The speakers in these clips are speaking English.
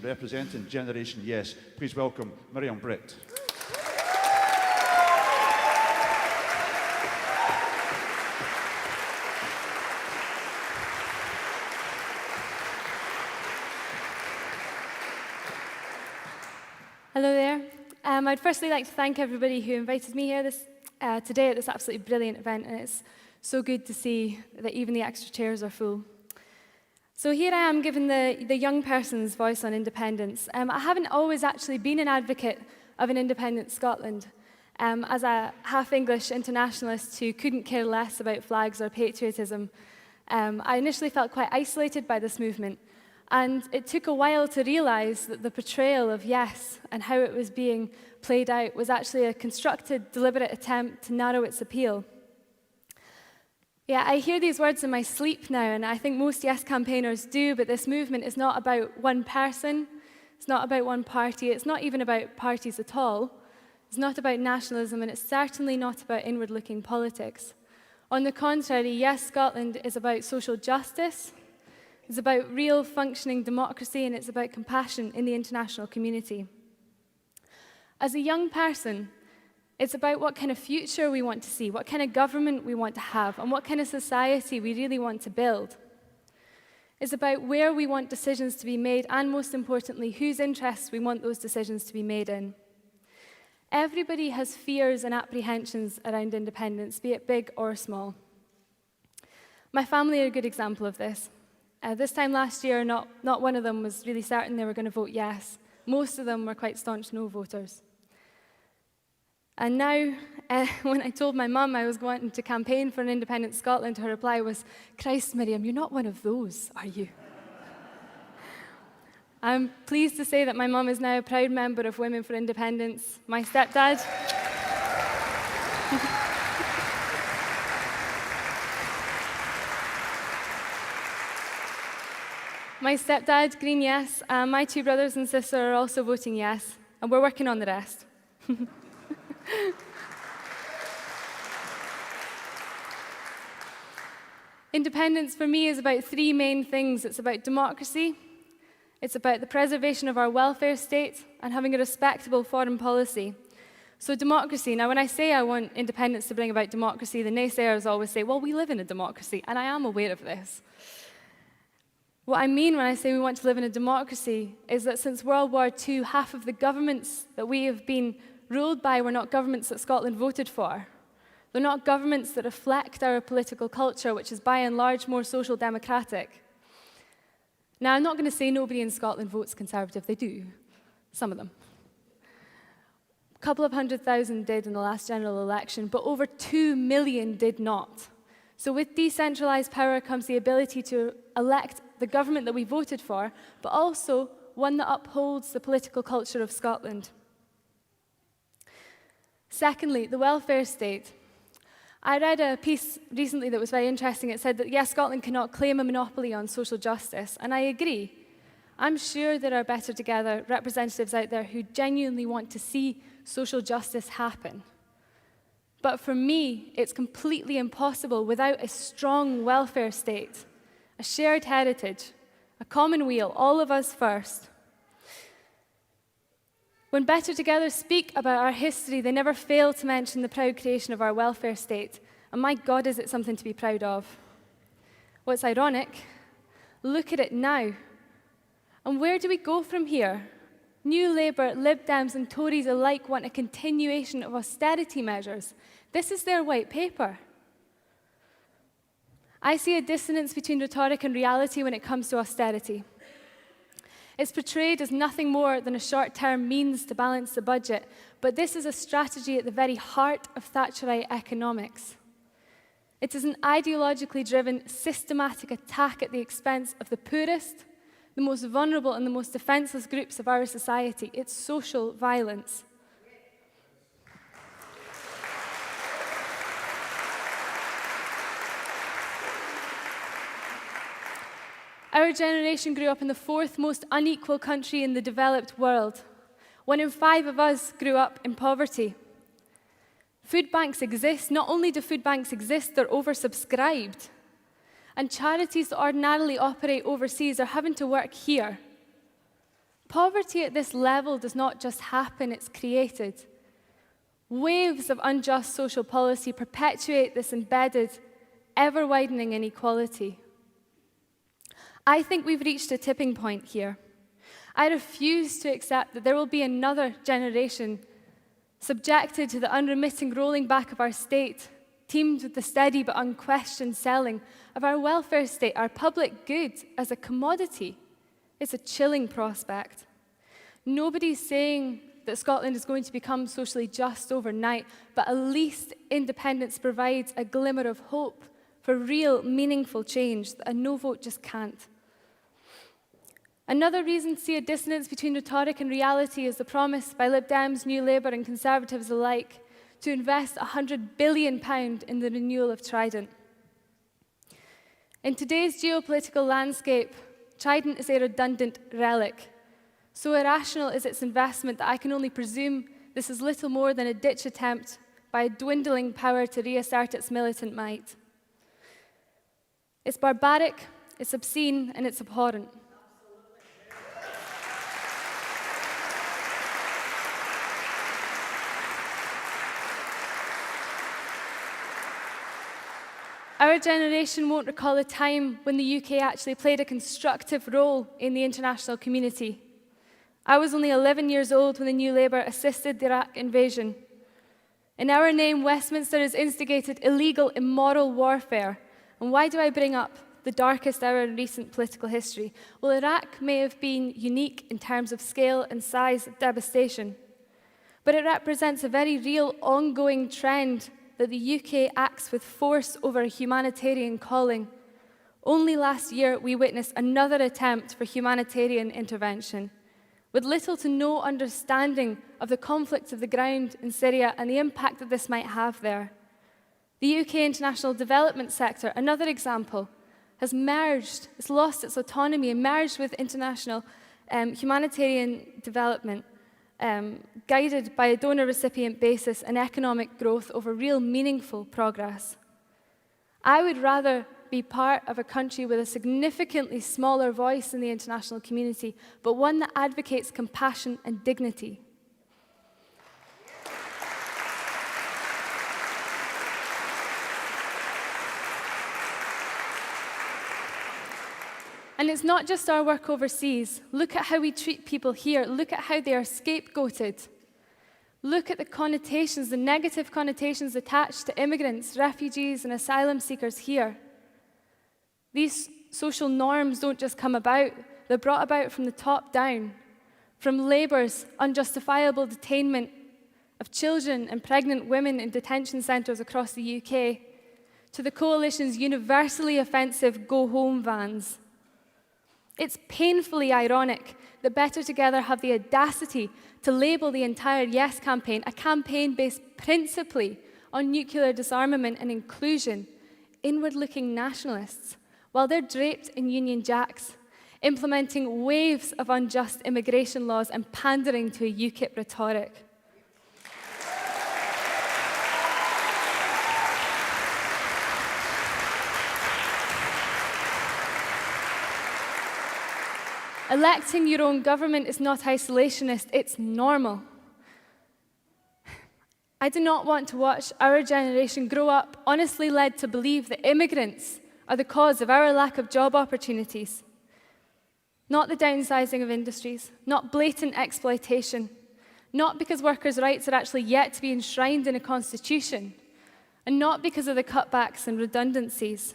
representing Generation Yes. Please welcome Miriam Brett. Hello there. I'd firstly like to thank everybody who invited me here today at this absolutely brilliant event, and it's so good to see that even the extra chairs are full. So here I am giving the young person's voice on independence. I haven't always actually been an advocate of an independent Scotland. As a half-English internationalist who couldn't care less about flags or patriotism, I initially felt quite isolated by this movement. And it took a while to realize that the portrayal of yes and how it was being played out was actually a constructed, deliberate attempt to narrow its appeal. Yeah, I hear these words in my sleep now, and I think most yes campaigners do, but this movement is not about one person, it's not about one party, it's not even about parties at all, it's not about nationalism, and it's certainly not about inward-looking politics. On the contrary, Yes Scotland is about social justice, it's about real functioning democracy, and it's about compassion in the international community. As a young person, it's about what kind of future we want to see, what kind of government we want to have, and what kind of society we really want to build. It's about where we want decisions to be made, and most importantly, whose interests we want those decisions to be made in. Everybody has fears and apprehensions around independence, be it big or small. My family are a good example of this. This time last year, not one of them was really certain they were going to vote yes. Most of them were quite staunch no voters. And now, when I told my mum I was going to campaign for an independent Scotland, her reply was, "Christ, Miriam, you're not one of those, are you?" I'm pleased to say that my mum is now a proud member of Women for Independence. My stepdad... My stepdad, Green Yes, and my two brothers and sister are also voting yes, and we're working on the rest. Independence for me is about three main things. It's about democracy, it's about the preservation of our welfare state, and having a respectable foreign policy. So democracy, now when I say I want independence to bring about democracy, the naysayers always say, well, we live in a democracy, and I am aware of this. What I mean when I say we want to live in a democracy is that since World War II, half of the governments that we have been ruled by were not governments that Scotland voted for. They're not governments that reflect our political culture, which is by and large more social democratic. Now, I'm not going to say nobody in Scotland votes Conservative. They do, some of them. A couple of 100,000 did in the last general election, but over 2 million did not. So with decentralized power comes the ability to elect the government that we voted for, but also one that upholds the political culture of Scotland. Secondly, the welfare state. I read a piece recently that was very interesting. It said that, yes, Scotland cannot claim a monopoly on social justice, and I agree. I'm sure there are Better Together representatives out there who genuinely want to see social justice happen. But for me, it's completely impossible without a strong welfare state, a shared heritage, a common weal, all of us first. When Better Together speak about our history, they never fail to mention the proud creation of our welfare state. And my God, is it something to be proud of. What's ironic, look at it now. And where do we go from here? New Labour, Lib Dems and Tories alike want a continuation of austerity measures. This is their white paper. I see a dissonance between rhetoric and reality when it comes to austerity. It's portrayed as nothing more than a short-term means to balance the budget, but this is a strategy at the very heart of Thatcherite economics. It is an ideologically driven, systematic attack at the expense of the poorest, the most vulnerable and the most defenseless groups of our society. It's social violence. Our generation grew up in the fourth most unequal country in the developed world. 1 in 5 of us grew up in poverty. Food banks exist. Not only do food banks exist, they're oversubscribed. And charities that ordinarily operate overseas are having to work here. Poverty at this level does not just happen, it's created. Waves of unjust social policy perpetuate this embedded, ever-widening inequality. I think we've reached a tipping point here. I refuse to accept that there will be another generation subjected to the unremitting rolling back of our state, teamed with the steady but unquestioned selling of our welfare state, our public good, as a commodity. It's a chilling prospect. Nobody's saying that Scotland is going to become socially just overnight, but at least independence provides a glimmer of hope for real, meaningful change that a no vote just can't. Another reason to see a dissonance between rhetoric and reality is the promise by Lib Dems, New Labour and Conservatives alike to invest £100 billion in the renewal of Trident. In today's geopolitical landscape, Trident is a redundant relic. So irrational is its investment that I can only presume this is little more than a ditch attempt by a dwindling power to reassert its militant might. It's barbaric, it's obscene, and it's abhorrent. Our generation won't recall a time when the UK actually played a constructive role in the international community. I was only 11 years old when the New Labour assisted the Iraq invasion. In our name, Westminster has instigated illegal, immoral warfare. And why do I bring up the darkest hour in recent political history? Well, Iraq may have been unique in terms of scale and size of devastation, but it represents a very real, ongoing trend that the UK acts with force over a humanitarian calling. Only last year, we witnessed another attempt for humanitarian intervention, with little to no understanding of the conflict of the ground in Syria and the impact that this might have there. The UK international development sector, another example, has merged, it's lost its autonomy and merged with international humanitarian development, guided by a donor-recipient basis and economic growth over real meaningful progress. I would rather be part of a country with a significantly smaller voice in the international community, but one that advocates compassion and dignity. And it's not just our work overseas. Look at how we treat people here. Look at how they are scapegoated. Look at the connotations, the negative connotations attached to immigrants, refugees, and asylum seekers here. These social norms don't just come about. They're brought about from the top down, from Labour's unjustifiable detainment of children and pregnant women in detention centres across the UK, to the Coalition's universally offensive go-home vans. It's painfully ironic that Better Together have the audacity to label the entire Yes campaign a campaign based principally on nuclear disarmament and inclusion, inward-looking nationalists, while they're draped in Union Jacks, implementing waves of unjust immigration laws and pandering to a UKIP rhetoric. Electing your own government is not isolationist, it's normal. I do not want to watch our generation grow up honestly led to believe that immigrants are the cause of our lack of job opportunities. Not the downsizing of industries, not blatant exploitation, not because workers' rights are actually yet to be enshrined in a constitution, and not because of the cutbacks and redundancies.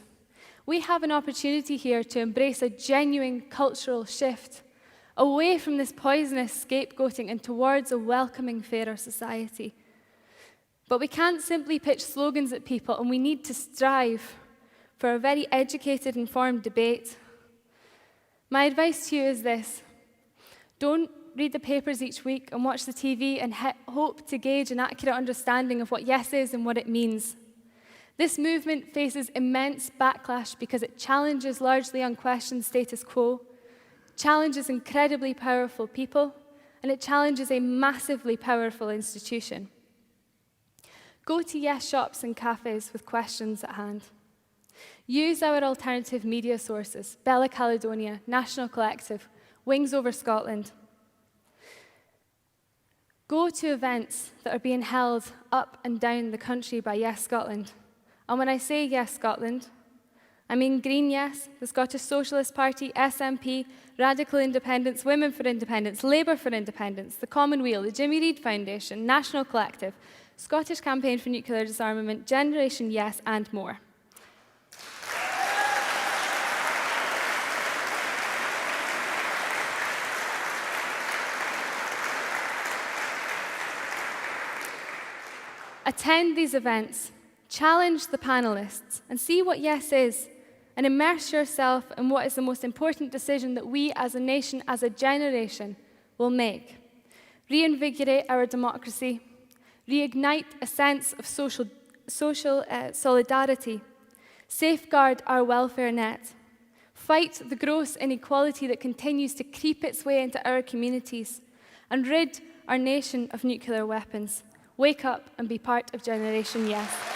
We have an opportunity here to embrace a genuine cultural shift away from this poisonous scapegoating and towards a welcoming, fairer society. But we can't simply pitch slogans at people, and we need to strive for a very educated, informed debate. My advice to you is this: don't read the papers each week and watch the TV and hope to gauge an accurate understanding of what yes is and what it means. This movement faces immense backlash because it challenges largely unquestioned status quo, challenges incredibly powerful people, and it challenges a massively powerful institution. Go to yes shops and cafes with questions at hand. Use our alternative media sources, Bella Caledonia, National Collective, Wings Over Scotland. Go to events that are being held up and down the country by Yes Scotland. And when I say Yes Scotland, I mean Green Yes, the Scottish Socialist Party, SNP, Radical Independence, Women for Independence, Labour for Independence, the Commonweal, the Jimmy Reid Foundation, National Collective, Scottish Campaign for Nuclear Disarmament, Generation Yes, and more. Attend these events, challenge the panelists, and see what Yes is, and immerse yourself in what is the most important decision that we as a nation, as a generation, will make. Reinvigorate our democracy, reignite a sense of social solidarity, safeguard our welfare net, fight the gross inequality that continues to creep its way into our communities, and rid our nation of nuclear weapons. Wake up and be part of Generation Yes.